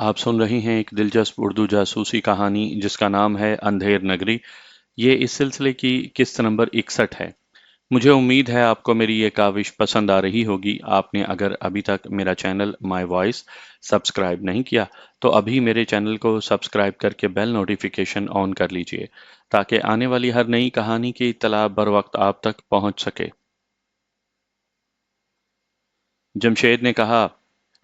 آپ سن رہے ہیں ایک دلچسپ اردو جاسوسی کہانی جس کا نام ہے اندھیر نگری۔ یہ اس سلسلے کی قسط نمبر 61 ہے۔ مجھے امید ہے آپ کو میری یہ کاوش پسند آ رہی ہوگی۔ آپ نے اگر ابھی تک میرا چینل مائی وائس سبسکرائب نہیں کیا تو ابھی میرے چینل کو سبسکرائب کر کے بیل نوٹیفیکیشن آن کر لیجئے تاکہ آنے والی ہر نئی کہانی کی اطلاع بر وقت آپ تک پہنچ سکے۔ جمشید نے کہا،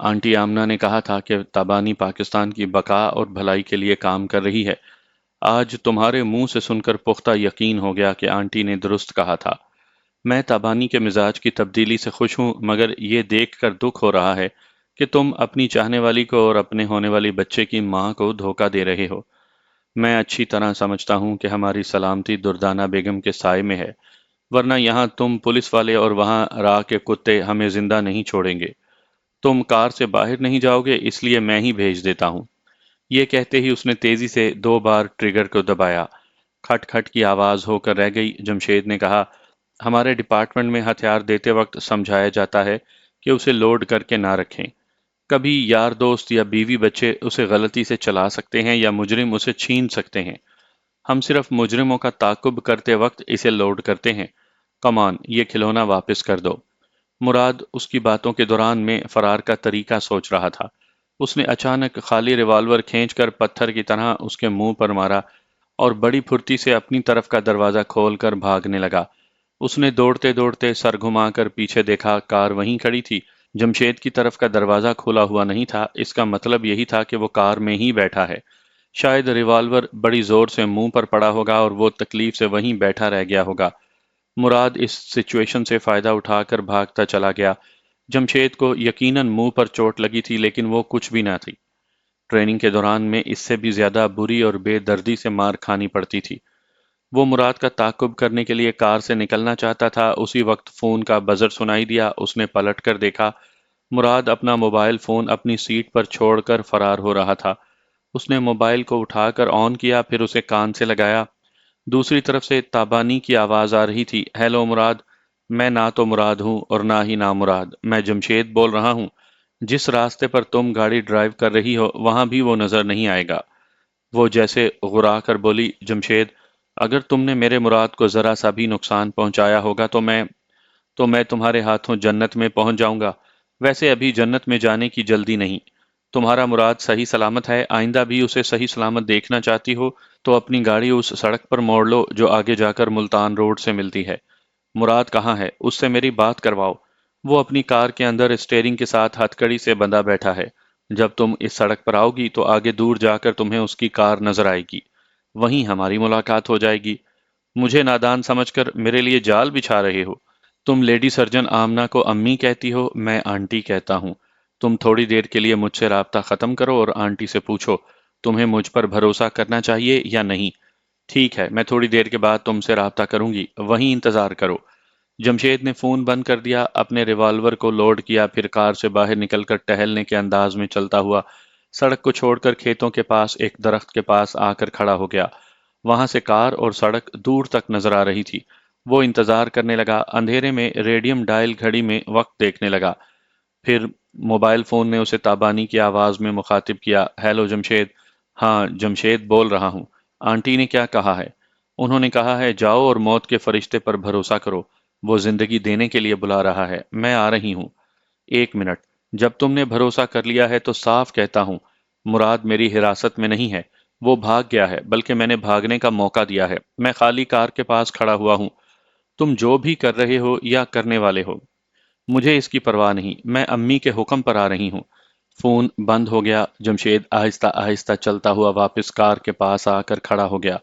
آنٹی آمنہ نے کہا تھا کہ تابانی پاکستان کی بقا اور بھلائی کے لیے کام کر رہی ہے۔ آج تمہارے منہ سے سن کر پختہ یقین ہو گیا کہ آنٹی نے درست کہا تھا۔ میں تابانی کے مزاج کی تبدیلی سے خوش ہوں، مگر یہ دیکھ کر دکھ ہو رہا ہے کہ تم اپنی چاہنے والی کو اور اپنے ہونے والی بچے کی ماں کو دھوکہ دے رہے ہو۔ میں اچھی طرح سمجھتا ہوں کہ ہماری سلامتی دردانہ بیگم کے سائے میں ہے، ورنہ یہاں تم پولیس والے اور وہاں راہ کے کتے ہمیں زندہ نہیں چھوڑیں گے۔ تم کار سے باہر نہیں جاؤ گے، اس لیے میں ہی بھیج دیتا ہوں۔ یہ کہتے ہی اس نے تیزی سے 2 بار ٹریگر کو دبایا۔ کھٹ کھٹ کی آواز ہو کر رہ گئی۔ جمشید نے کہا، ہمارے ڈپارٹمنٹ میں ہتھیار دیتے وقت سمجھایا جاتا ہے کہ اسے لوڈ کر کے نہ رکھیں۔ کبھی یار دوست یا بیوی بچے اسے غلطی سے چلا سکتے ہیں یا مجرم اسے چھین سکتے ہیں۔ ہم صرف مجرموں کا تعاقب کرتے وقت اسے لوڈ کرتے ہیں۔ کمان، یہ کھلونا واپس کر دو۔ مراد اس کی باتوں کے دوران میں فرار کا طریقہ سوچ رہا تھا۔ اس نے اچانک خالی ریوالور کھینچ کر پتھر کی طرح اس کے منہ پر مارا اور بڑی پھرتی سے اپنی طرف کا دروازہ کھول کر بھاگنے لگا۔ اس نے دوڑتے دوڑتے سر گھما کر پیچھے دیکھا، کار وہیں کھڑی تھی۔ جمشید کی طرف کا دروازہ کھلا ہوا نہیں تھا، اس کا مطلب یہی تھا کہ وہ کار میں ہی بیٹھا ہے۔ شاید ریوالور بڑی زور سے منہ پر پڑا ہوگا اور وہ تکلیف سے وہیں بیٹھا رہ گیا ہوگا۔ مراد اس سچویشن سے فائدہ اٹھا کر بھاگتا چلا گیا۔ جمشید کو یقیناً منہ پر چوٹ لگی تھی، لیکن وہ کچھ بھی نہ تھی۔ ٹریننگ کے دوران میں اس سے بھی زیادہ بری اور بے دردی سے مار کھانی پڑتی تھی۔ وہ مراد کا تعاقب کرنے کے لیے کار سے نکلنا چاہتا تھا، اسی وقت فون کا بزر سنائی دیا۔ اس نے پلٹ کر دیکھا، مراد اپنا موبائل فون اپنی سیٹ پر چھوڑ کر فرار ہو رہا تھا۔ اس نے موبائل کو اٹھا کر آن کیا، پھر اسے کان سے لگایا۔ دوسری طرف سے تابانی کی آواز آ رہی تھی، ہیلو مراد، میں نہ تو مراد ہوں اور نہ ہی نامراد، میں جمشید بول رہا ہوں۔ جس راستے پر تم گاڑی ڈرائیو کر رہی ہو وہاں بھی وہ نظر نہیں آئے گا۔ وہ جیسے غرا کر بولی، جمشید، اگر تم نے میرے مراد کو ذرا سا بھی نقصان پہنچایا ہوگا تو میں تمہارے ہاتھوں جنت میں پہنچ جاؤں گا۔ ویسے ابھی جنت میں جانے کی جلدی نہیں۔ تمہارا مراد صحیح سلامت ہے، آئندہ بھی اسے صحیح سلامت دیکھنا چاہتی ہو تو اپنی گاڑی اس سڑک پر موڑ لو جو آگے جا کر ملتان روڈ سے ملتی ہے۔ مراد کہاں ہے؟ اس سے میری بات کرواؤ۔ وہ اپنی کار کے اندر اسٹیئرنگ کے ساتھ ہتھ کڑی سے بندھا بیٹھا ہے۔ جب تم اس سڑک پر آؤ گی تو آگے دور جا کر تمہیں اس کی کار نظر آئے گی، وہیں ہماری ملاقات ہو جائے گی۔ مجھے نادان سمجھ کر میرے لیے جال بچھا رہے ہو؟ تم لیڈی سرجن آمنہ کو امی کہتی ہو، میں آنٹی کہتا ہوں۔ تم تھوڑی دیر کے لیے مجھ سے رابطہ ختم کرو اور آنٹی سے پوچھو تمہیں مجھ پر بھروسہ کرنا چاہیے یا نہیں۔ ٹھیک ہے، میں تھوڑی دیر کے بعد تم سے رابطہ کروں گی، وہیں انتظار کرو۔ جمشید نے فون بند کر دیا، اپنے ریوالور کو لوڈ کیا، پھر کار سے باہر نکل کر ٹہلنے کے انداز میں چلتا ہوا سڑک کو چھوڑ کر کھیتوں کے پاس ایک درخت کے پاس آ کر کھڑا ہو گیا۔ وہاں سے کار اور سڑک دور تک نظر آ رہی تھی۔ وہ انتظار کرنے لگا، اندھیرے میں ریڈیم ڈائل گھڑی میں وقت دیکھنے لگا۔ پھر موبائل فون نے اسے تابانی کی آواز میں مخاطب کیا، ہیلو جمشید۔ ہاں، جمشید بول رہا ہوں۔ آنٹی نے کیا کہا ہے؟ انہوں نے کہا ہے جاؤ اور موت کے فرشتے پر بھروسہ کرو، وہ زندگی دینے کے لیے بلا رہا ہے، میں آ رہی ہوں۔ 1 منٹ، جب تم نے بھروسہ کر لیا ہے تو صاف کہتا ہوں، مراد میری حراست میں نہیں ہے، وہ بھاگ گیا ہے، بلکہ میں نے بھاگنے کا موقع دیا ہے۔ میں خالی کار کے پاس کھڑا ہوا ہوں۔ تم جو بھی کر رہے ہو یا کرنے والے ہو، مجھے اس کی پرواہ نہیں، میں امی کے حکم پر آ رہی ہوں۔ فون بند ہو گیا۔ جمشید آہستہ آہستہ چلتا ہوا واپس کار کے پاس آ کر کھڑا ہو گیا،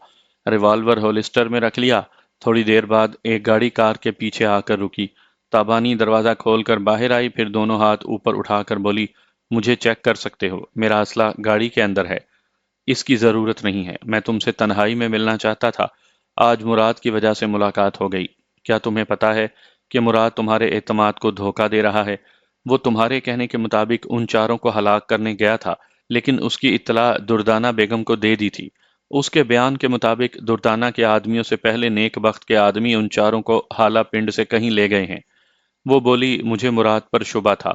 ریوالور ہولسٹر میں رکھ لیا۔ تھوڑی دیر بعد ایک گاڑی کار کے پیچھے آ کر رکی۔ تابانی دروازہ کھول کر باہر آئی، پھر دونوں ہاتھ اوپر اٹھا کر بولی، مجھے چیک کر سکتے ہو، میرا اسلحہ گاڑی کے اندر ہے۔ اس کی ضرورت نہیں ہے، میں تم سے تنہائی میں ملنا چاہتا تھا۔ آج مراد کی وجہ سے ملاقات ہو گئی۔ کیا تمہیں پتا ہے کہ مراد تمہارے اعتماد کو دھوکہ دے رہا ہے؟ وہ تمہارے کہنے کے مطابق ان چاروں کو ہلاک کرنے گیا تھا، لیکن اس کی اطلاع دردانہ بیگم کو دے دی تھی۔ اس کے بیان کے مطابق دردانہ کے آدمیوں سے پہلے نیک بخت کے آدمی ان چاروں کو حالہ پنڈ سے کہیں لے گئے ہیں۔ وہ بولی، مجھے مراد پر شبہ تھا،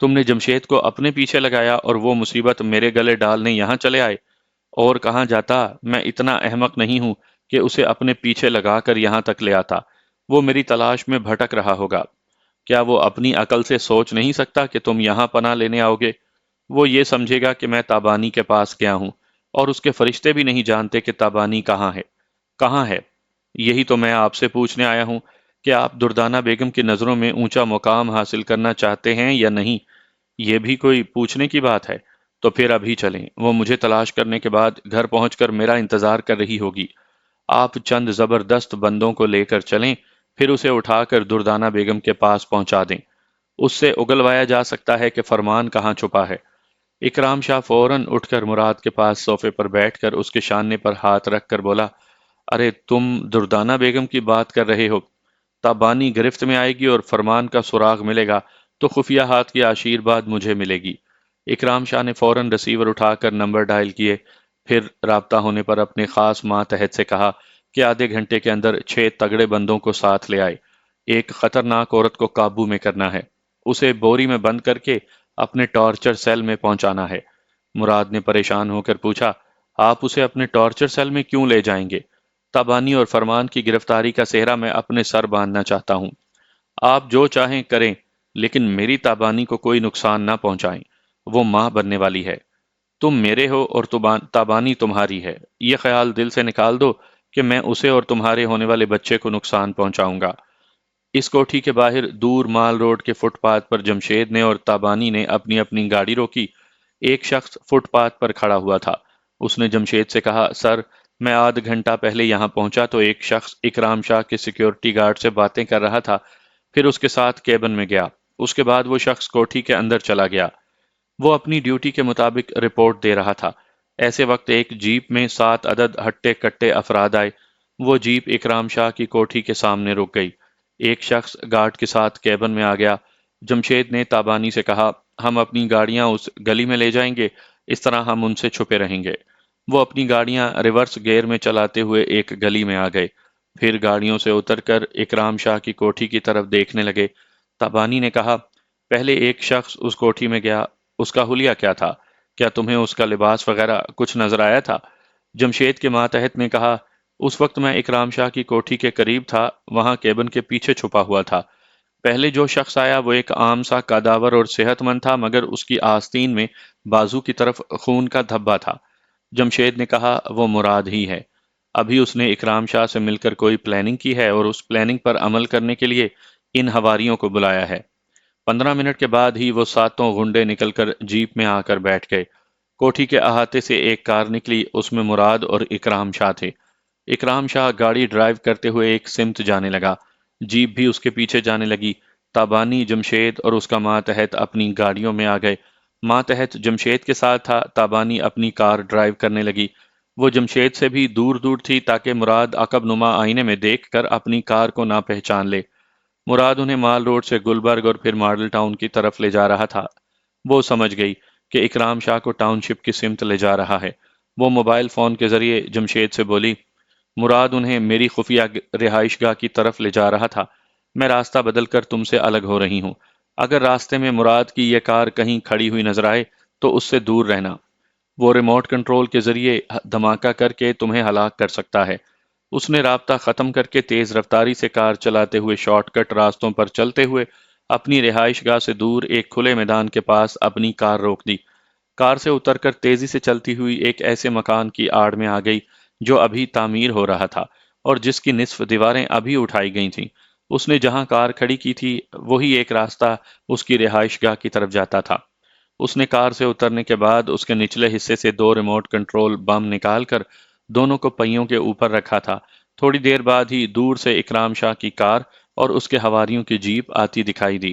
تم نے جمشید کو اپنے پیچھے لگایا اور وہ مصیبت میرے گلے ڈالنے یہاں چلے آئے؟ اور کہاں جاتا، میں اتنا احمق نہیں ہوں کہ اسے اپنے پیچھے لگا کر یہاں تک لے آتا۔ وہ میری تلاش میں بھٹک رہا ہوگا۔ کیا وہ اپنی عقل سے سوچ نہیں سکتا کہ تم یہاں پناہ لینے آؤ گے؟ وہ یہ سمجھے گا کہ میں تابانی کے پاس گیا ہوں، اور اس کے فرشتے بھی نہیں جانتے کہ تابانی کہاں ہے۔ کہاں ہے؟ یہی تو میں آپ سے پوچھنے آیا ہوں کہ آپ دردانہ بیگم کی نظروں میں اونچا مقام حاصل کرنا چاہتے ہیں یا نہیں؟ یہ بھی کوئی پوچھنے کی بات ہے؟ تو پھر ابھی چلیں، وہ مجھے تلاش کرنے کے بعد گھر پہنچ کر میرا انتظار کر رہی ہوگی۔ آپ چند زبردست بندوں کو لے کر چلیں، پھر اسے اٹھا کر دردانہ بیگم کے پاس پہنچا دیں۔ اس سے اگلوایا جا سکتا ہے کہ فرمان کہاں چھپا ہے۔ اکرام شاہ فوراً اٹھ کر مراد کے پاس صوفے پر بیٹھ کر اس کے شانے پر ہاتھ رکھ کر بولا، ارے تم دردانہ بیگم کی بات کر رہے ہو؟ تابانی گرفت میں آئے گی اور فرمان کا سراغ ملے گا تو خفیہ ہاتھ کی آشیرواد مجھے ملے گی۔ اکرام شاہ نے فوراً رسیور اٹھا کر نمبر ڈائل کیے، پھر رابطہ ہونے پر اپنے خاص ماتحت سے کہا کہ آدھے گھنٹے کے اندر 6 تگڑے بندوں کو ساتھ لے آئے۔ ایک خطرناک عورت کو قابو میں کرنا ہے، اسے بوری میں بند کر کے اپنے ٹارچر سیل میں پہنچانا ہے۔ مراد نے پریشان ہو کر پوچھا، آپ اسے اپنے ٹارچر سیل میں کیوں لے جائیں گے؟ تابانی اور فرمان کی گرفتاری کا سہرا میں اپنے سر باندھنا چاہتا ہوں۔ آپ جو چاہیں کریں، لیکن میری تابانی کو کوئی نقصان نہ پہنچائیں۔ وہ ماں بننے والی ہے۔ تم میرے ہو اور تابانی تمہاری ہے۔ یہ خیال دل سے نکال دو کہ میں اسے اور تمہارے ہونے والے بچے کو نقصان پہنچاؤں گا۔ اس کوٹھی کے باہر دور مال روڈ کے فٹ پاتھ پر جمشید نے اور تابانی نے اپنی اپنی گاڑی روکی۔ ایک شخص فٹ پاتھ پر کھڑا ہوا تھا۔ اس نے جمشید سے کہا، سر، میں آدھ گھنٹہ پہلے یہاں پہنچا تو ایک شخص اکرام شاہ کے سیکیورٹی گارڈ سے باتیں کر رہا تھا، پھر اس کے ساتھ کیبن میں گیا۔ اس کے بعد وہ شخص کوٹھی کے اندر چلا گیا۔ وہ اپنی ڈیوٹی کے مطابق رپورٹ دے رہا تھا۔ ایسے وقت ایک جیپ میں 7 عدد ہٹے کٹے افراد آئے۔ وہ جیپ اکرام شاہ کی کوٹھی کے سامنے رک گئی۔ ایک شخص گارڈ کے ساتھ کیبن میں آ گیا۔ جمشید نے تابانی سے کہا، ہم اپنی گاڑیاں اس گلی میں لے جائیں گے، اس طرح ہم ان سے چھپے رہیں گے۔ وہ اپنی گاڑیاں ریورس گیئر میں چلاتے ہوئے ایک گلی میں آ گئے، پھر گاڑیوں سے اتر کر اکرام شاہ کی کوٹھی کی طرف دیکھنے لگے۔ تابانی نے کہا، پہلے ایک شخص اس کوٹھی میں گیا، اس کا حلیہ کیا تھا؟ کیا تمہیں اس کا لباس وغیرہ کچھ نظر آیا تھا؟ جمشید کے ماتحت نے کہا، اس وقت میں اکرام شاہ کی کوٹھی کے قریب تھا، وہاں کیبن کے پیچھے چھپا ہوا تھا۔ پہلے جو شخص آیا وہ ایک عام سا قداور اور صحت مند تھا، مگر اس کی آستین میں بازو کی طرف خون کا دھبا تھا۔ جمشید نے کہا، وہ مراد ہی ہے۔ ابھی اس نے اکرام شاہ سے مل کر کوئی پلاننگ کی ہے اور اس پلاننگ پر عمل کرنے کے لیے ان حواریوں کو بلایا ہے۔ 15 منٹ کے بعد ہی وہ ساتوں غنڈے نکل کر جیپ میں آ کر بیٹھ گئے۔ کوٹھی کے احاطے سے ایک کار نکلی، اس میں مراد اور اکرام شاہ تھے۔ اکرام شاہ گاڑی ڈرائیو کرتے ہوئے ایک سمت جانے لگا، جیپ بھی اس کے پیچھے جانے لگی۔ تابانی، جمشید اور اس کا ماتحت اپنی گاڑیوں میں آ گئے۔ ماتحت جمشید کے ساتھ تھا، تابانی اپنی کار ڈرائیو کرنے لگی۔ وہ جمشید سے بھی دور دور تھی تاکہ مراد عقب نما آئینے میں دیکھ کر اپنی کار کو نہ پہچان لے۔ مراد انہیں مال روڈ سے گلبرگ اور پھر ماڈل ٹاؤن کی طرف لے جا رہا تھا۔ وہ سمجھ گئی کہ اکرام شاہ کو ٹاؤن شپ کی سمت لے جا رہا ہے۔ وہ موبائل فون کے ذریعے جمشید سے بولی، مراد انہیں میری خفیہ رہائش گاہ کی طرف لے جا رہا تھا۔ میں راستہ بدل کر تم سے الگ ہو رہی ہوں۔ اگر راستے میں مراد کی یہ کار کہیں کھڑی ہوئی نظر آئے تو اس سے دور رہنا۔ وہ ریموٹ کنٹرول کے ذریعے دھماکہ کر کے تمہیں ہلاک کر سکتا ہے۔ اس نے رابطہ ختم کر کے تیز رفتاری سے کار چلاتے ہوئے شارٹ کٹ راستوں پر چلتے ہوئے اپنی رہائش گاہ سے دور ایک کھلے میدان کے پاس اپنی کار روک دی۔ کار سے اتر کر تیزی سے چلتی ہوئی ایک ایسے مکان کی آڑ میں آ گئی جو ابھی تعمیر ہو رہا تھا اور جس کی نصف دیواریں ابھی اٹھائی گئی تھیں۔ اس نے جہاں کار کھڑی کی تھی وہی ایک راستہ اس کی رہائش گاہ کی طرف جاتا تھا۔ اس نے کار سے اترنے کے بعد اس کے نچلے حصے سے 2 ریموٹ کنٹرول بم نکال کر دونوں کو پہیوں کے اوپر رکھا تھا۔ تھوڑی دیر بعد ہی دور سے اکرام شاہ کی کار اور اس کے حواریوں کی جیپ آتی دکھائی دی۔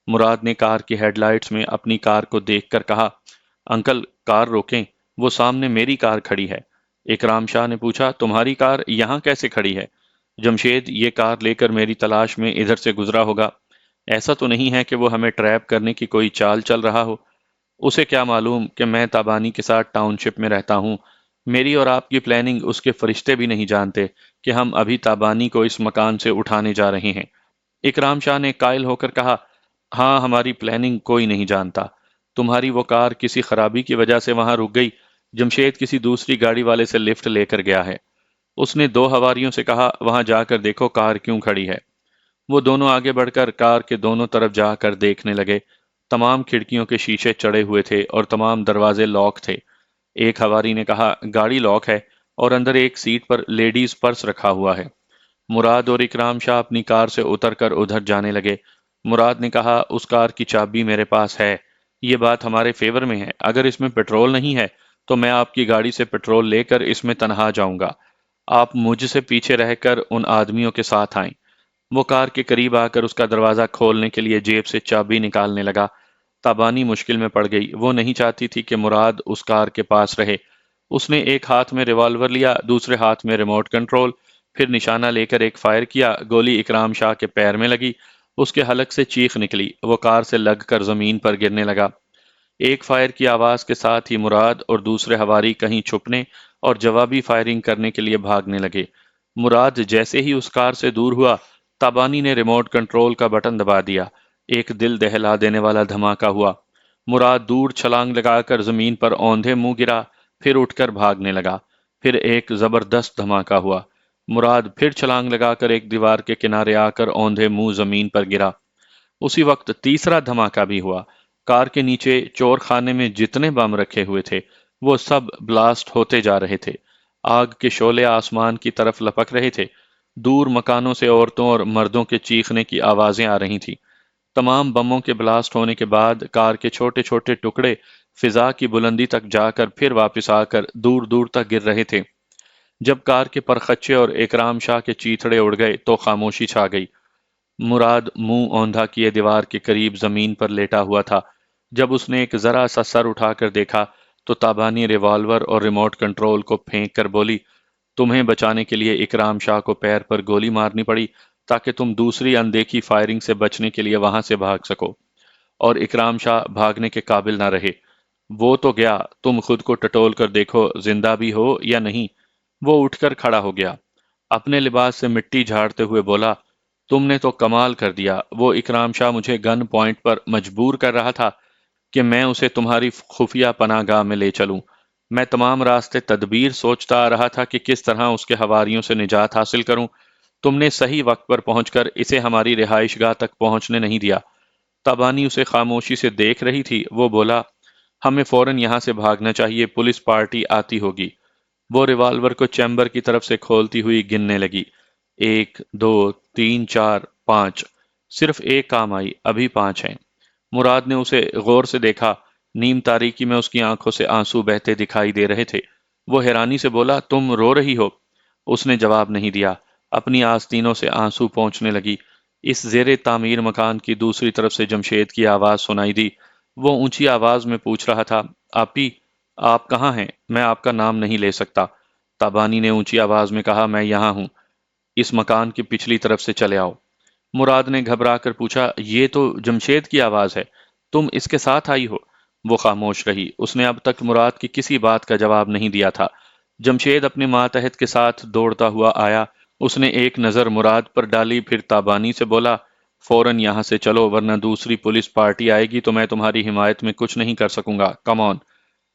مراد نے کار کی ہیڈ لائٹس میں اپنی کار کو دیکھ کر کہا، انکل کار روکیں، وہ سامنے میری کار کھڑی ہے۔ اکرام شاہ نے پوچھا، تمہاری کار یہاں کیسے کھڑی ہے؟ جمشید یہ کار لے کر میری تلاش میں ادھر سے گزرا ہوگا۔ ایسا تو نہیں ہے کہ وہ ہمیں ٹریپ کرنے کی کوئی چال چل رہا ہو؟ اسے کیا معلوم کہ میں تابانی کے ساتھ ٹاؤن شپ میں رہتا ہوں؟ میری اور آپ کی پلاننگ اس کے فرشتے بھی نہیں جانتے کہ ہم ابھی تابانی کو اس مکان سے اٹھانے جا رہے ہیں۔ اکرام شاہ نے قائل ہو کر کہا، ہاں، ہماری پلاننگ کوئی نہیں جانتا۔ تمہاری وہ کار کسی خرابی کی وجہ سے وہاں رک گئی۔ جمشید کسی دوسری گاڑی والے سے لفٹ لے کر گیا ہے۔ اس نے دو ہواریوں سے کہا، وہاں جا کر دیکھو کار کیوں کھڑی ہے۔ وہ دونوں آگے بڑھ کر کار کے دونوں طرف جا کر دیکھنے لگے۔ تمام کھڑکیوں کے شیشے چڑھے ہوئے تھے اور تمام دروازے لاک تھے۔ ایک ہواری نے کہا، گاڑی لاک ہے اور اندر ایک سیٹ پر لیڈیز پرس رکھا ہوا ہے۔ مراد اور اکرام شاہ اپنی کار سے اتر کر ادھر جانے لگے۔ مراد نے کہا، اس کار کی چابی میرے پاس ہے۔ یہ بات ہمارے فیور میں ہے۔ اگر اس میں پیٹرول نہیں ہے تو میں آپ کی گاڑی سے پیٹرول لے کر اس میں تنہا جاؤں گا۔ آپ مجھ سے پیچھے رہ کر ان آدمیوں کے ساتھ آئیں۔ وہ کار کے قریب آ کر اس کا دروازہ کھولنے کے لیے جیب سے چابی نکالنے لگا۔ تابانی مشکل میں پڑ گئی۔ وہ نہیں چاہتی تھی کہ مراد اس کار کے پاس رہے۔ اس نے ایک ہاتھ میں ریوالور لیا، دوسرے ہاتھ میں ریموٹ کنٹرول، پھر نشانہ لے کر ایک فائر کیا۔ گولی اکرام شاہ کے پیر میں لگی۔ اس کے حلق سے چیخ نکلی۔ وہ کار سے لگ کر زمین پر گرنے لگا۔ ایک فائر کی آواز کے ساتھ ہی مراد اور دوسرے ہواری کہیں چھپنے اور جوابی فائرنگ کرنے کے لیے بھاگنے لگے۔ مراد جیسے ہی اس کار سے دور ہوا، تابانی نے ریموٹ کنٹرول کا بٹن دبا دیا۔ ایک دل دہلا دینے والا دھماکہ ہوا۔ مراد دور چھلانگ لگا کر زمین پر اوندھے منہ گرا، پھر اٹھ کر بھاگنے لگا۔ پھر ایک زبردست دھماکہ ہوا۔ مراد پھر چھلانگ لگا کر ایک دیوار کے کنارے آ کر اوندھے منہ زمین پر گرا۔ اسی وقت تیسرا دھماکہ بھی ہوا۔ کار کے نیچے چور خانے میں جتنے بم رکھے ہوئے تھے وہ سب بلاسٹ ہوتے جا رہے تھے۔ آگ کے شعلے آسمان کی طرف لپک رہے تھے۔ دور مکانوں سے عورتوں اور مردوں کے چیخنے کی آوازیں آ رہی تھیں۔ تمام بموں کے بلاسٹ ہونے کے بعد کار کے چھوٹے چھوٹے ٹکڑے فضا کی بلندی تک جا کر پھر واپس آ کر دور دور تک گر رہے تھے۔ جب کار کے پرخچے اور اکرام شاہ کے چیتھڑے اڑ گئے تو خاموشی چھا گئی۔ مراد منہ اوندھا کیے دیوار کے قریب زمین پر لیٹا ہوا تھا۔ جب اس نے ایک ذرا سا سر اٹھا کر دیکھا تو تابانی ریوالور اور ریموٹ کنٹرول کو پھینک کر بولی، تمہیں بچانے کے لیے اکرام شاہ کو پیر پر گولی مارنی پڑی تاکہ تم دوسری اندیکھی فائرنگ سے بچنے کے لیے وہاں سے بھاگ سکو، اور اکرام شاہ بھاگنے کے قابل نہ رہے۔ وہ تو گیا، تم خود کو ٹٹول کر دیکھو زندہ بھی ہو یا نہیں۔ وہ اٹھ کر کھڑا ہو گیا۔ اپنے لباس سے مٹی جھاڑتے ہوئے بولا، تم نے تو کمال کر دیا۔ وہ اکرام شاہ مجھے گن پوائنٹ پر مجبور کر رہا تھا کہ میں اسے تمہاری خفیہ پناہ گاہ میں لے چلوں۔ میں تمام راستے تدبیر سوچتا آ رہا تھا کہ کس طرح اس کے حواریوں سے نجات حاصل کروں۔ تم نے صحیح وقت پر پہنچ کر اسے ہماری رہائش گاہ تک پہنچنے نہیں دیا۔ تابانی اسے خاموشی سے دیکھ رہی تھی۔ وہ بولا، ہمیں فوراً یہاں سے بھاگنا چاہیے، پولیس پارٹی آتی ہوگی۔ وہ ریوالور کو چیمبر کی طرف سے کھولتی ہوئی گننے لگی۔ 1 2 3 4 5۔ صرف ایک کام آئی، ابھی 5 ہیں۔ مراد نے اسے غور سے دیکھا۔ نیم تاریکی میں اس کی آنکھوں سے آنسو بہتے دکھائی دے رہے تھے۔ وہ حیرانی سے بولا، تم رو رہی ہو؟ اس نے جواب نہیں دیا۔ اپنی آستینوں سے آنسو پونچھنے لگی۔ اس زیر تعمیر مکان کی دوسری طرف سے جمشید کی آواز سنائی دی۔ وہ اونچی آواز میں پوچھ رہا تھا، آپی، آپ کہاں ہیں؟ میں آپ کا نام نہیں لے سکتا۔ تابانی نے اونچی آواز میں کہا، میں یہاں ہوں، اس مکان کی پچھلی طرف سے چلے آؤ۔ مراد نے گھبرا کر پوچھا، یہ تو جمشید کی آواز ہے، تم اس کے ساتھ آئی ہو؟ وہ خاموش رہی۔ اس نے اب تک مراد کی کسی بات کا جواب نہیں دیا تھا۔ جمشید اپنے ماتحت کے ساتھ دوڑتا ہوا آیا۔ اس نے ایک نظر مراد پر ڈالی، پھر تابانی سے بولا، فوراً یہاں سے چلو ورنہ دوسری پولیس پارٹی آئے گی تو میں تمہاری حمایت میں کچھ نہیں کر سکوں گا، کم آن۔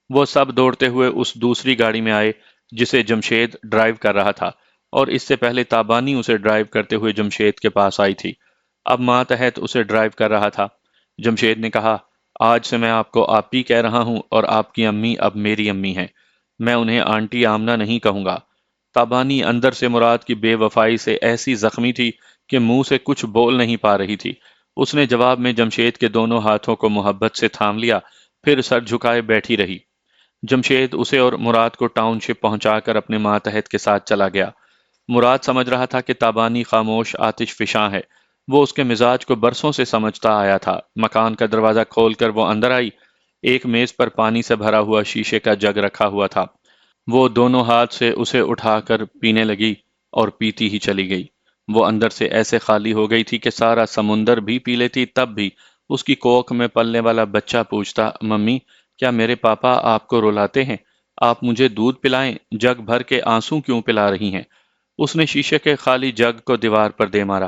وہ سب دوڑتے ہوئے اس دوسری گاڑی میں آئے جسے جمشید ڈرائیو کر رہا تھا، اور اس سے پہلے تابانی اسے ڈرائیو کرتے ہوئے جمشید کے پاس آئی تھی۔ اب ماتحت اسے ڈرائیو کر رہا تھا۔ جمشید نے کہا، آج سے میں آپ کو آپی کہہ رہا ہوں اور آپ کی امی اب میری امی ہیں، میں انہیں آنٹی آمنہ نہیں کہوں گا۔ تابانی اندر سے مراد کی بے وفائی سے ایسی زخمی تھی کہ منہ سے کچھ بول نہیں پا رہی تھی۔ اس نے جواب میں جمشید کے دونوں ہاتھوں کو محبت سے تھام لیا، پھر سر جھکائے بیٹھی رہی۔ جمشید اسے اور مراد کو ٹاؤن شپ پہنچا کر اپنے ماتحت کے ساتھ چلا گیا۔ مراد سمجھ رہا تھا کہ تابانی خاموش آتش فشاں ہے۔ وہ اس کے مزاج کو برسوں سے سمجھتا آیا تھا۔ مکان کا دروازہ کھول کر وہ اندر آئی۔ ایک میز پر پانی سے بھرا ہوا شیشے کا جگ رکھا ہوا تھا۔ وہ دونوں ہاتھ سے اسے اٹھا کر پینے لگی اور پیتی ہی چلی گئی۔ وہ اندر سے ایسے خالی ہو گئی تھی کہ سارا سمندر بھی پی لیتی، تب بھی اس کی کوکھ میں پلنے والا بچہ پوچھتا، ممی، کیا میرے پاپا آپ کو رلاتے ہیں؟ آپ مجھے دودھ پلائیں، جگ بھر کے آنسو کیوں پلا رہی ہیں؟ اس نے شیشے کے خالی جگ کو دیوار پر دے مارا۔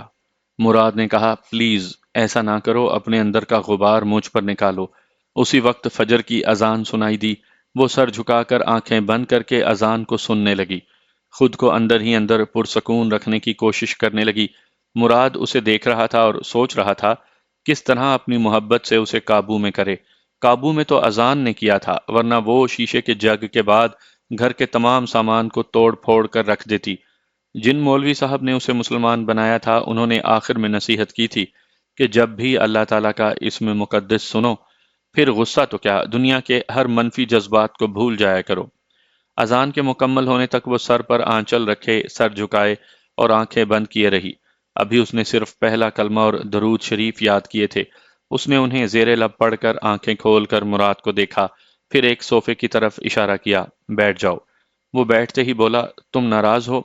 مراد نے کہا، پلیز ایسا نہ کرو، اپنے اندر کا غبار مجھ پر نکالو۔ اسی وقت فجر کی اذان سنائی دی۔ وہ سر جھکا کر آنکھیں بند کر کے اذان کو سننے لگی، خود کو اندر ہی اندر پرسکون رکھنے کی کوشش کرنے لگی۔ مراد اسے دیکھ رہا تھا اور سوچ رہا تھا کس طرح اپنی محبت سے اسے قابو میں کرے۔ قابو میں تو اذان نے کیا تھا، ورنہ وہ شیشے کے جگ کے بعد گھر کے تمام سامان کو توڑ پھوڑ کر رکھ دیتی۔ جن مولوی صاحب نے اسے مسلمان بنایا تھا، انہوں نے آخر میں نصیحت کی تھی کہ جب بھی اللہ تعالیٰ کا اسم مقدس سنو، پھر غصہ تو کیا، دنیا کے ہر منفی جذبات کو بھول جایا کرو۔ اذان کے مکمل ہونے تک وہ سر پر آنچل رکھے، سر جھکائے اور آنکھیں بند کیے رہی۔ ابھی اس نے صرف پہلا کلمہ اور درود شریف یاد کیے تھے۔ اس نے انہیں زیر لب پڑھ کر آنکھیں کھول کر مراد کو دیکھا، پھر ایک صوفے کی طرف اشارہ کیا، بیٹھ جاؤ۔ وہ بیٹھتے ہی بولا، تم ناراض ہو؟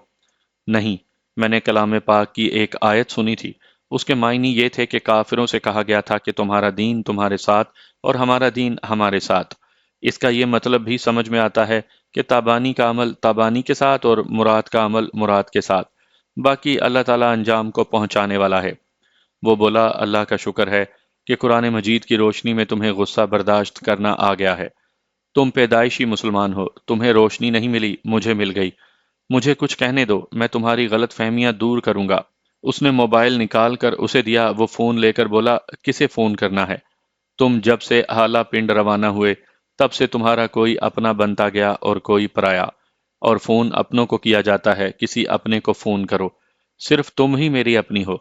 نہیں، میں نے کلام پاک کی ایک آیت سنی تھی، اس کے معنی یہ تھے کہ کافروں سے کہا گیا تھا کہ تمہارا دین تمہارے ساتھ اور ہمارا دین ہمارے ساتھ۔ اس کا یہ مطلب بھی سمجھ میں آتا ہے کہ تابانی کا عمل تابانی کے ساتھ اور مراد کا عمل مراد کے ساتھ، باقی اللہ تعالیٰ انجام کو پہنچانے والا ہے۔ وہ بولا، اللہ کا شکر ہے کہ قرآن مجید کی روشنی میں تمہیں غصہ برداشت کرنا آ گیا ہے۔ تم پیدائشی مسلمان ہو، تمہیں روشنی نہیں ملی، مجھے مل گئی۔ مجھے کچھ کہنے دو، میں تمہاری غلط فہمیاں دور کروں گا۔ اس نے موبائل نکال کر اسے دیا۔ وہ فون لے کر بولا، کسے فون کرنا ہے؟ تم جب سے حالہ پنڈ روانہ ہوئے تب سے تمہارا کوئی اپنا بنتا گیا اور کوئی پرایا، اور فون اپنوں کو کیا جاتا ہے، کسی اپنے کو فون کرو۔ صرف تم ہی میری اپنی ہو،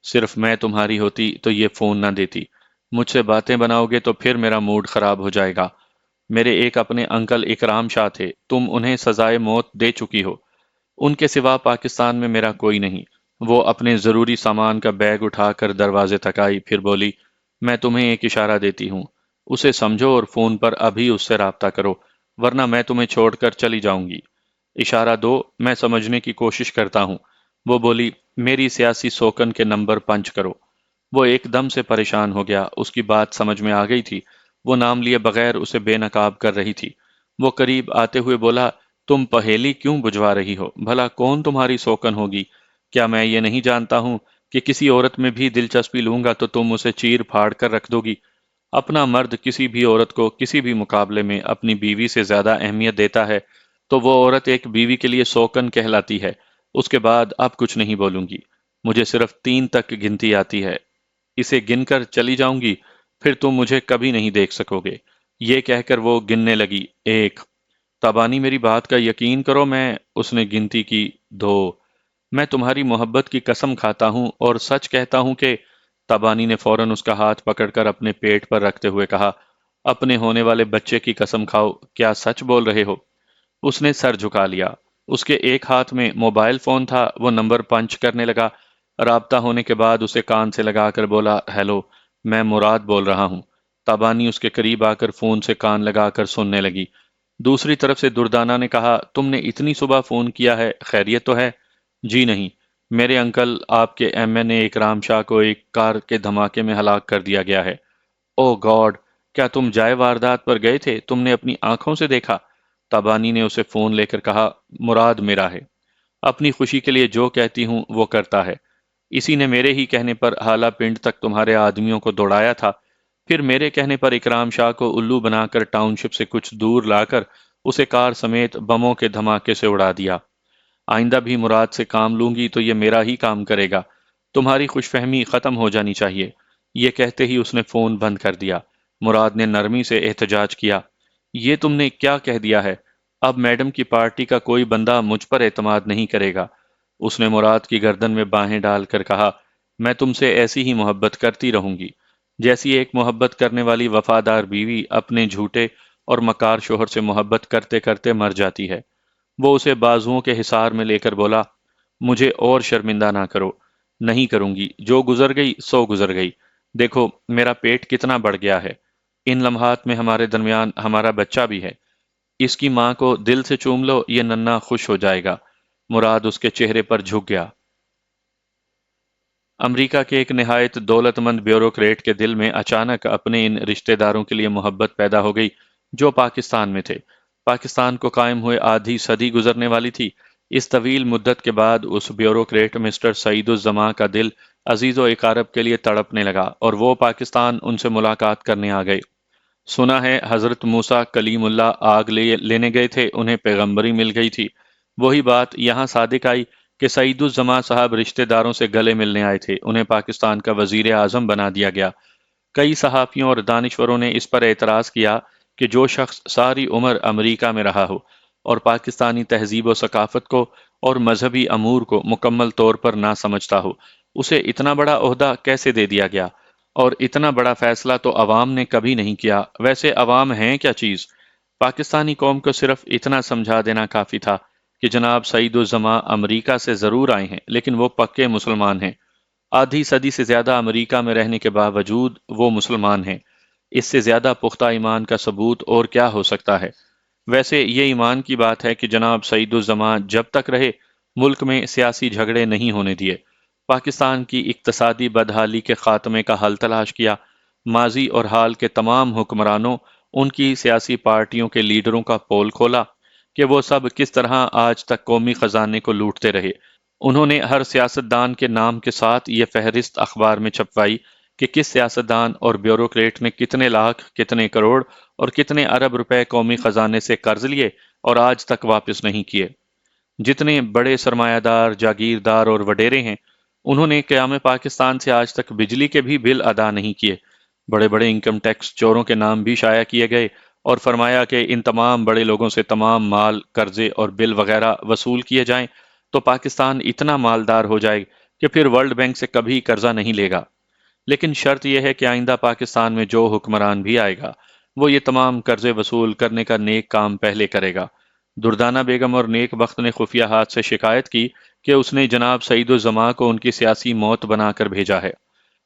صرف میں تمہاری ہوتی تو یہ فون نہ دیتی۔ مجھ سے باتیں بناؤ گے تو پھر میرا موڈ خراب ہو جائے گا۔ میرے ایک اپنے انکل اکرام شاہ تھے، تم انہیں سزائے موت دے چکی ہو۔ ان کے سوا پاکستان میں میرا کوئی نہیں۔ وہ اپنے ضروری سامان کا بیگ اٹھا کر دروازے تک آئی، پھر بولی، میں تمہیں ایک اشارہ دیتی ہوں، اسے سمجھو اور فون پر ابھی اس سے رابطہ کرو، ورنہ میں تمہیں چھوڑ کر چلی جاؤں گی۔ اشارہ دو، میں سمجھنے کی کوشش کرتا ہوں۔ وہ بولی، میری سیاسی سوکن کے نمبر پنچ کرو۔ وہ ایک دم سے پریشان ہو گیا، اس کی بات سمجھ میں آ گئی تھی۔ وہ نام لیے بغیر اسے بے نقاب کر رہی تھی۔ وہ قریب آتے ہوئے بولا، تم پہیلی کیوں بجھوا رہی ہو؟ بھلا کون تمہاری سوکن ہوگی؟ کیا میں یہ نہیں جانتا ہوں کہ کسی عورت میں بھی دلچسپی لوں گا تو تم اسے چیر پھاڑ کر رکھ دو گی؟ اپنا مرد کسی بھی عورت کو کسی بھی مقابلے میں اپنی بیوی سے زیادہ اہمیت دیتا ہے تو وہ عورت ایک بیوی کے لیے سوکن کہلاتی ہے۔ اس کے بعد اب کچھ نہیں بولوں گی۔ مجھے صرف 3 تک گنتی آتی ہے، اسے گن کر چلی جاؤں گی، پھر تم مجھے کبھی نہیں دیکھ سکو گے۔ یہ کہہ کر وہ گننے لگی، 1۔ تابانی میری بات کا یقین کرو، اس نے گنتی کی، 2۔ میں تمہاری محبت کی قسم کھاتا ہوں اور سچ کہتا ہوں کہ تابانی نے فوراً اس کا ہاتھ پکڑ کر اپنے پیٹ پر رکھتے ہوئے کہا، اپنے ہونے والے بچے کی قسم کھاؤ، کیا سچ بول رہے ہو؟ اس نے سر جھکا لیا۔ اس کے ایک ہاتھ میں موبائل فون تھا، وہ نمبر پنچ کرنے لگا۔ رابطہ ہونے کے بعد اسے کان سے لگا کر بولا، ہیلو، میں مراد بول رہا ہوں۔ تابانی اس کے قریب آ کر فون سے کان لگا کر سننے لگی۔ دوسری طرف سے دردانہ نے کہا، تم نے اتنی صبح فون کیا ہے، خیریت تو ہے؟ جی نہیں، میرے انکل آپ کے MNA اکرام شاہ کو ایک کار کے دھماکے میں ہلاک کر دیا گیا ہے۔ او گاڈ، کیا تم جائے واردات پر گئے تھے؟ تم نے اپنی آنکھوں سے دیکھا؟ تابانی نے اسے فون لے کر کہا، مراد میرا ہے، اپنی خوشی کے لیے جو کہتی ہوں وہ کرتا ہے۔ اسی نے میرے ہی کہنے پر حالہ پنڈ تک تمہارے آدمیوں کو دوڑایا تھا، پھر میرے کہنے پر اکرام شاہ کو الو بنا کر ٹاؤن شپ سے کچھ دور لا کر اسے کار سمیت بموں کے دھماکے سے اڑا دیا۔ آئندہ بھی مراد سے کام لوں گی تو یہ میرا ہی کام کرے گا۔ تمہاری خوش فہمی ختم ہو جانی چاہیے۔ یہ کہتے ہی اس نے فون بند کر دیا۔ مراد نے نرمی سے احتجاج کیا، یہ تم نے کیا کہہ دیا ہے؟ اب میڈم کی پارٹی کا کوئی بندہ مجھ پر اعتماد نہیں کرے گا۔ اس نے مراد کی گردن میں باہیں ڈال کر کہا، میں تم سے ایسی ہی محبت کرتی رہوں گی جیسی ایک محبت کرنے والی وفادار بیوی اپنے جھوٹے اور مکار شوہر سے محبت کرتے کرتے مر جاتی ہے۔ وہ اسے بازوؤں کے حصار میں لے کر بولا، مجھے اور شرمندہ نہ کرو۔ نہیں کروں گی، جو گزر گئی سو گزر گئی۔ دیکھو میرا پیٹ کتنا بڑھ گیا ہے، ان لمحات میں ہمارے درمیان ہمارا بچہ بھی ہے۔ اس کی ماں کو دل سے چوم لو، یہ ننھا خوش ہو جائے گا۔ مراد اس کے چہرے پر جھک گیا۔ امریکہ کے ایک نہایت دولت مند بیوروکریٹ کے دل میں اچانک اپنے ان رشتہ داروں کے لیے محبت پیدا ہو گئی جو پاکستان میں تھے۔ پاکستان کو قائم ہوئے آدھی صدی گزرنے والی تھی۔ اس طویل مدت کے بعد اس بیوروکریٹ مسٹر سعید الزماں کا دل عزیز و اقارب کے لیے تڑپنے لگا اور وہ پاکستان ان سے ملاقات کرنے آ گئے۔ سنا ہے حضرت موسیٰ کلیم اللہ آگ لینے گئے تھے، انہیں پیغمبری مل گئی تھی۔ وہی بات یہاں صادق آئی کہ سعید الزماں صاحب رشتہ داروں سے گلے ملنے آئے تھے، انہیں پاکستان کا وزیر اعظم بنا دیا گیا۔ کئی صحافیوں اور دانشوروں نے اس پر اعتراض کیا کہ جو شخص ساری عمر امریکہ میں رہا ہو اور پاکستانی تہذیب و ثقافت کو اور مذہبی امور کو مکمل طور پر نہ سمجھتا ہو، اسے اتنا بڑا عہدہ کیسے دے دیا گیا؟ اور اتنا بڑا فیصلہ تو عوام نے کبھی نہیں کیا۔ ویسے عوام ہیں کیا چیز؟ پاکستانی قوم کو صرف اتنا سمجھا دینا کافی تھا کہ جناب سعید الزماں امریکہ سے ضرور آئے ہیں لیکن وہ پکے مسلمان ہیں۔ آدھی صدی سے زیادہ امریکہ میں رہنے کے باوجود وہ مسلمان ہیں۔ اس سے زیادہ پختہ ایمان کا ثبوت اور کیا ہو سکتا ہے؟ ویسے یہ ایمان کی بات ہے کہ جناب سعید الزماں جب تک رہے ملک میں سیاسی جھگڑے نہیں ہونے دیے، پاکستان کی اقتصادی بدحالی کے خاتمے کا حل تلاش کیا، ماضی اور حال کے تمام حکمرانوں، ان کی سیاسی پارٹیوں کے لیڈروں کا پول کھولا کہ وہ سب کس طرح آج تک قومی خزانے کو لوٹتے رہے۔ انہوں نے ہر سیاستدان کے نام کے ساتھ یہ فہرست اخبار میں چھپوائی کہ کس سیاستدان اور بیوروکریٹ نے کتنے لاکھ، کتنے کروڑ اور کتنے ارب روپے قومی خزانے سے قرض لیے اور آج تک واپس نہیں کیے۔ جتنے بڑے سرمایہ دار، جاگیردار اور وڈیرے ہیں، انہوں نے قیام پاکستان سے آج تک بجلی کے بھی بل ادا نہیں کیے۔ بڑے بڑے انکم ٹیکس چوروں کے نام بھی شائع کیے گئے اور فرمایا کہ ان تمام بڑے لوگوں سے تمام مال، قرضے اور بل وغیرہ وصول کیے جائیں تو پاکستان اتنا مالدار ہو جائے کہ پھر ورلڈ بینک سے کبھی قرضہ نہیں لے گا۔ لیکن شرط یہ ہے کہ آئندہ پاکستان میں جو حکمران بھی آئے گا وہ یہ تمام قرضے وصول کرنے کا نیک کام پہلے کرے گا۔ دردانہ بیگم اور نیک بخت نے خفیہ ہاتھ سے شکایت کی کہ اس نے جناب سعید الزماں کو ان کی سیاسی موت بنا کر بھیجا ہے۔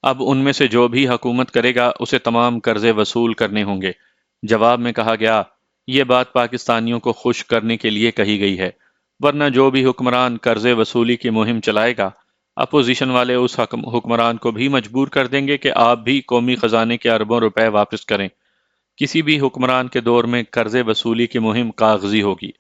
اب ان میں سے جو بھی حکومت کرے گا اسے تمام قرضے وصول کرنے ہوں گے۔ جواب میں کہا گیا، یہ بات پاکستانیوں کو خوش کرنے کے لیے کہی گئی ہے، ورنہ جو بھی حکمران قرضے وصولی کی مہم چلائے گا، اپوزیشن والے اس حکمران کو بھی مجبور کر دیں گے کہ آپ بھی قومی خزانے کے اربوں روپے واپس کریں۔ کسی بھی حکمران کے دور میں قرضے وصولی کی مہم کاغذی ہوگی۔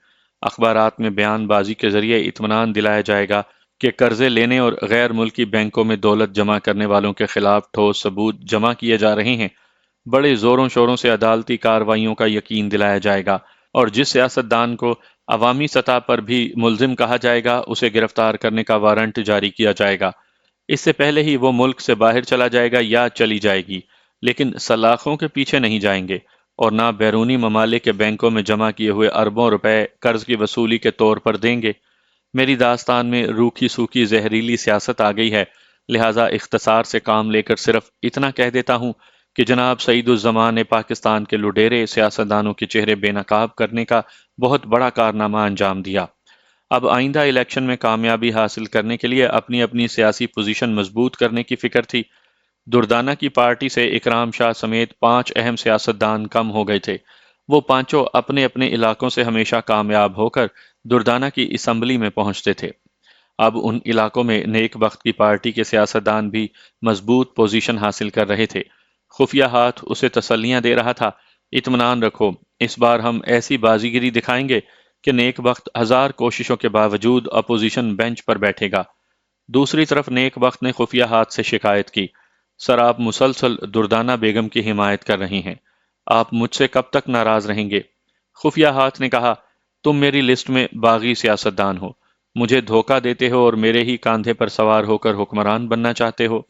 اخبارات میں بیان بازی کے ذریعے اطمینان دلایا جائے گا کہ قرضے لینے اور غیر ملکی بینکوں میں دولت جمع کرنے والوں کے خلاف ٹھوس ثبوت جمع کیے جا رہے ہیں۔ بڑے زوروں شوروں سے عدالتی کارروائیوں کا یقین دلایا جائے گا اور جس سیاستدان کو عوامی سطح پر بھی ملزم کہا جائے گا اسے گرفتار کرنے کا وارنٹ جاری کیا جائے گا۔ اس سے پہلے ہی وہ ملک سے باہر چلا جائے گا یا چلی جائے گی، لیکن سلاخوں کے پیچھے نہیں جائیں گے اور نہ بیرونی ممالک کے بینکوں میں جمع کیے ہوئے اربوں روپے قرض کی وصولی کے طور پر دیں گے۔ میری داستان میں روکھی سوکھی زہریلی سیاست آ گئی ہے، لہٰذا اختصار سے کام لے کر صرف اتنا کہہ دیتا ہوں کہ جناب سعید الزماں نے پاکستان کے لٹیرے سیاستدانوں کے چہرے بے نقاب کرنے کا بہت بڑا کارنامہ انجام دیا۔ اب آئندہ الیکشن میں کامیابی حاصل کرنے کے لیے اپنی اپنی سیاسی پوزیشن مضبوط کرنے کی فکر تھی۔ دردانہ کی پارٹی سے اکرام شاہ سمیت 5 اہم سیاستدان کم ہو گئے تھے۔ وہ پانچوں اپنے اپنے علاقوں سے ہمیشہ کامیاب ہو کر دردانہ کی اسمبلی میں پہنچتے تھے۔ اب ان علاقوں میں نیک بخت کی پارٹی کے سیاستدان بھی مضبوط پوزیشن حاصل کر رہے تھے۔ خفیہ ہاتھ اسے تسلیاں دے رہا تھا، اطمینان رکھو، اس بار ہم ایسی بازیگری دکھائیں گے کہ نیک بخت ہزار کوششوں کے باوجود اپوزیشن بینچ پر بیٹھے گا۔ دوسری طرف نیک بخت نے خفیہ ہاتھ سے شکایت کی، سر آپ مسلسل دردانہ بیگم کی حمایت کر رہی ہیں، آپ مجھ سے کب تک ناراض رہیں گے؟ خفیہ ہاتھ نے کہا، تم میری لسٹ میں باغی سیاستدان ہو، مجھے دھوکہ دیتے ہو اور میرے ہی کاندھے پر سوار ہو کر حکمران بننا چاہتے ہو۔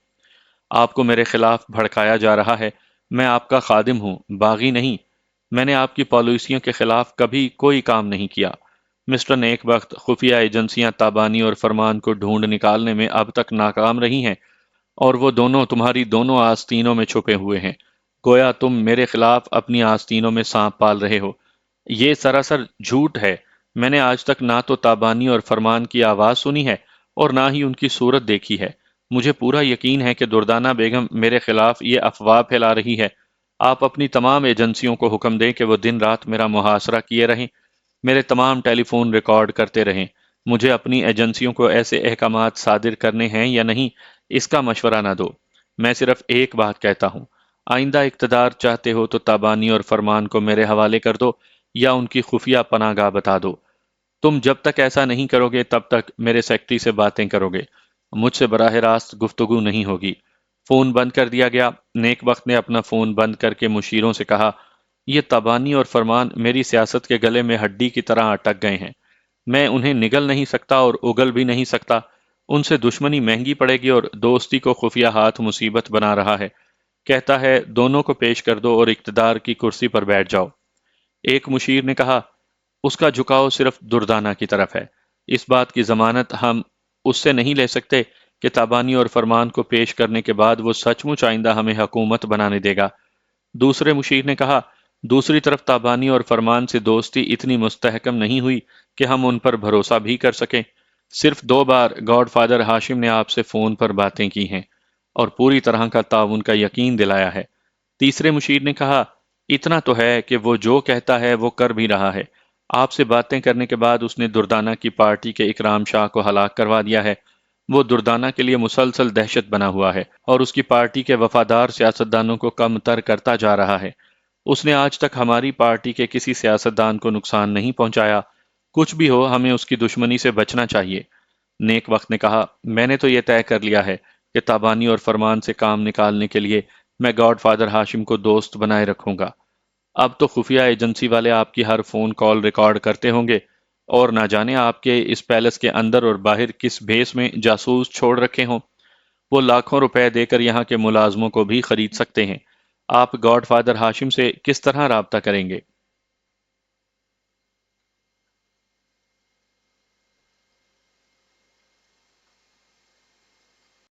آپ کو میرے خلاف بھڑکایا جا رہا ہے، میں آپ کا خادم ہوں، باغی نہیں۔ میں نے آپ کی پالیسیوں کے خلاف کبھی کوئی کام نہیں کیا۔ مسٹر نیک بخت، خفیہ ایجنسیاں تابانی اور فرمان کو ڈھونڈ نکالنے میں اب تک ناکام رہی ہیں اور وہ دونوں تمہاری دونوں آستینوں میں چھپے ہوئے ہیں، گویا تم میرے خلاف اپنی آستینوں میں سانپ پال رہے ہو۔ یہ سراسر جھوٹ ہے۔ میں نے آج تک نہ تو تابانی اور فرمان کی آواز سنی ہے اور نہ ہی ان کی صورت دیکھی ہے۔ مجھے پورا یقین ہے کہ دردانہ بیگم میرے خلاف یہ افواہ پھیلا رہی ہے۔ آپ اپنی تمام ایجنسیوں کو حکم دیں کہ وہ دن رات میرا محاصرہ کیے رہیں، میرے تمام ٹیلی فون ریکارڈ کرتے رہیں۔ مجھے اپنی ایجنسیوں کو ایسے احکامات صادر کرنے ہیں یا نہیں، اس کا مشورہ نہ دو۔ میں صرف ایک بات کہتا ہوں، آئندہ اقتدار چاہتے ہو تو تابانی اور فرمان کو میرے حوالے کر دو یا ان کی خفیہ پناہ گاہ بتا دو۔ تم جب تک ایسا نہیں کرو گے تب تک میرے سیکٹری سے باتیں کرو گے۔ مجھ سے براہ راست گفتگو نہیں ہوگی۔ فون بند کر دیا گیا۔ نیک وقت نے اپنا فون بند کر کے مشیروں سے کہا، یہ تبانی اور فرمان میری سیاست کے گلے میں ہڈی کی طرح اٹک گئے ہیں۔ میں انہیں نگل نہیں سکتا اور اگل بھی نہیں سکتا۔ ان سے دشمنی مہنگی پڑے گی اور دوستی کو خفیہ ہاتھ مصیبت بنا رہا ہے۔ کہتا ہے دونوں کو پیش کر دو اور اقتدار کی کرسی پر بیٹھ جاؤ۔ ایک مشیر نے کہا، اس کا جھکاؤ صرف دردانہ کی طرف ہے۔ اس بات کی ضمانت ہم اس سے نہیں لے سکتے کہ تابانی اور فرمان کو پیش کرنے کے بعد وہ سچ مچ آئندہ ہمیں حکومت بنانے دے گا۔ دوسرے مشیر نے کہا، دوسری طرف تابانی اور فرمان سے دوستی اتنی مستحکم نہیں ہوئی کہ ہم ان پر بھروسہ بھی کر سکیں۔ صرف 2 بار گاڈ فادر ہاشم نے آپ سے فون پر باتیں کی ہیں اور پوری طرح کا تعاون کا یقین دلایا ہے۔ تیسرے مشیر نے کہا، اتنا تو ہے کہ وہ جو کہتا ہے وہ کر بھی رہا ہے۔ آپ سے باتیں کرنے کے بعد اس نے دردانہ کی پارٹی کے اکرام شاہ کو ہلاک کروا دیا ہے۔ وہ دردانہ کے لیے مسلسل دہشت بنا ہوا ہے اور اس کی پارٹی کے وفادار سیاستدانوں کو کم تر کرتا جا رہا ہے۔ اس نے آج تک ہماری پارٹی کے کسی سیاستدان کو نقصان نہیں پہنچایا۔ کچھ بھی ہو، ہمیں اس کی دشمنی سے بچنا چاہیے۔ نیک وقت نے کہا، میں نے تو یہ طے کر لیا ہے کہ تابانی اور فرمان سے کام نکالنے کے لیے میں گاڈ فادر ہاشم کو دوست بنائے رکھوں گا۔ اب تو خفیہ ایجنسی والے آپ کی ہر فون کال ریکارڈ کرتے ہوں گے اور نہ جانے آپ کے اس پیلس کے اندر اور باہر کس بھیس میں جاسوس چھوڑ رکھے ہوں۔ وہ لاکھوں روپے دے کر یہاں کے ملازموں کو بھی خرید سکتے ہیں۔ آپ گاڈ فادر ہاشم سے کس طرح رابطہ کریں گے؟